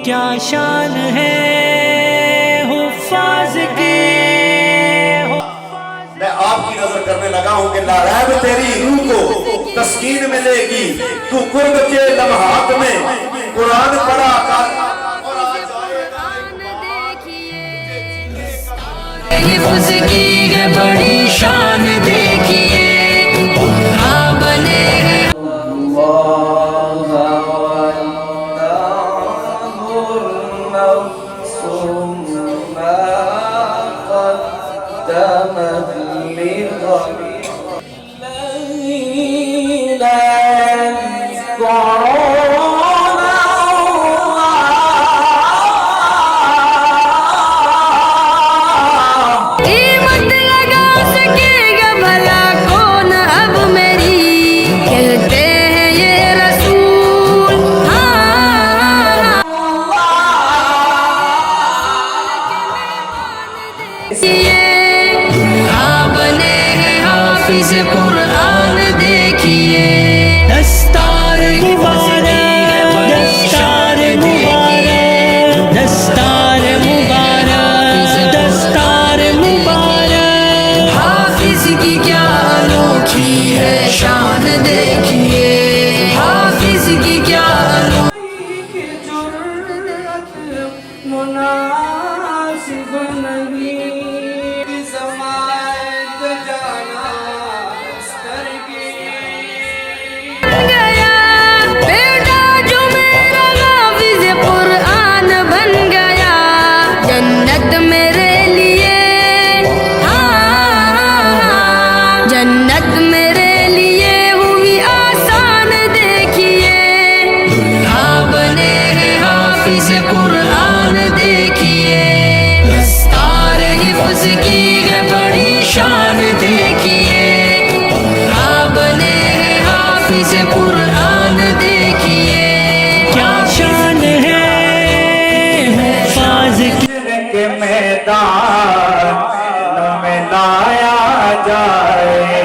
کیا شان ہے حفاظ کی. میں آپ کی نظر کرنے لگا ہوں کہ لا ریب تیری روح کو تسکین ملے گی. تو قرب کے لمحات میں قرآن پڑھا کر حفظ کی ہے بڑی شان دیکھیے ہاں بنے ہیں. حافظ قرآن دیکھیے دستار مبارک دستار مبارک دستار مبارک دستار مبارک. حافظ کی کیا انوکھی ہے شان دیکھیے حافظ کی کیا انوکھی جرأت مناسب نہیں قرآن دیکھیے کیا شان ہے حفاظ کی. کے میدان میں لایا جائے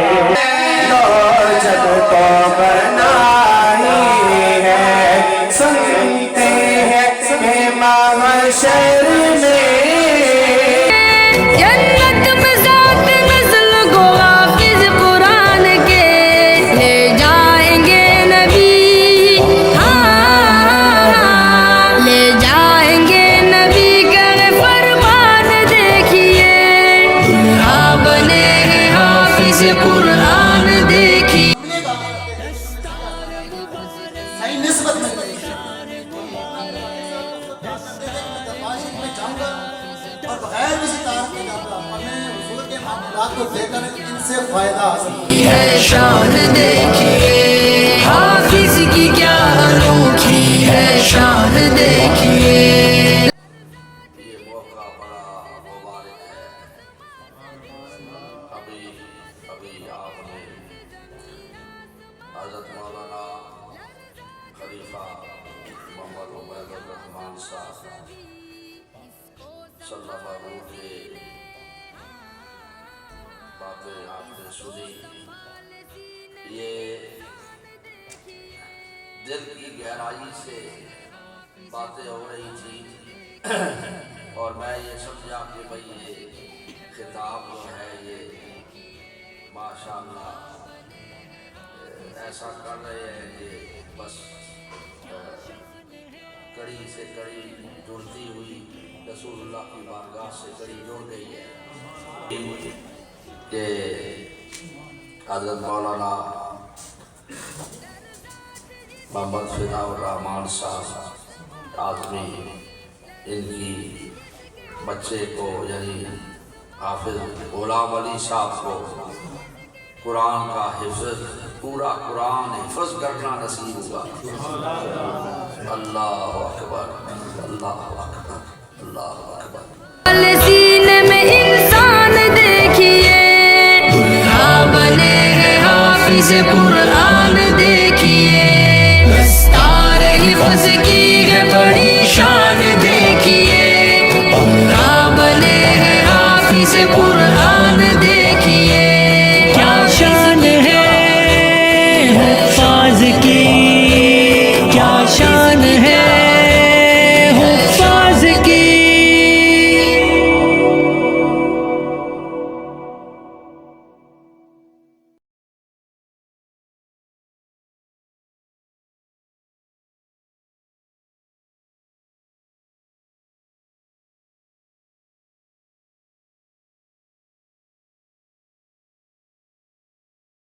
جب تو بنائی ہے سنتے ہیں کہ محشر میں جنت میں ذات نزل کو حافظ قرآن کے لے جائیں گے نبی ہاں لے جائیں گے نبی کر فرمان دیکھیے دلہا بنے ہیں حافظ قرآن دیکھیے. صحیح نسبت میں جاؤں گا اور بغیر کسی تعارف کے جاؤں گا اور میں حضور کے معاملات کو دے کر ان سے فائدہ حاصل ہے شان دیکھیے حافظ کی کیا انوکھی ہے شان دیکھیے. یہ موقع بڑا مبارک ہے. ابھی آپ نے حضرت مولانا خلیفہ محمد عبید الرحمان صاحب صلی اللہ علیہ کے باتیں آپ نے سنی. یہ دل کی گہرائی سے باتیں ہو رہی تھی اور میں یہ سمجھا کہ بھئی یہ خطاب جو ہے یہ ماشاءاللہ ایسا کر رہے ہیں کہ بس کڑی سے کڑی جڑتی ہوئی رسول اللہ کی بارگاہ سے کڑی جڑ گئی ہے کہ حضرت مولانا محمد فدا الرحمان صاحب آدمی ان کی بچے کو یعنی حافظ غلام علی صاحب کو قرآن کا حفظ پورا قرآن حفظ کرنا نصیب ہوا. اللہ اکبر اللہ اکبر اللہ اکبر. سینے میں انسان دیکھیے دلہا بنے ہیں حافظ قرآن دیکھیے دستار حفظ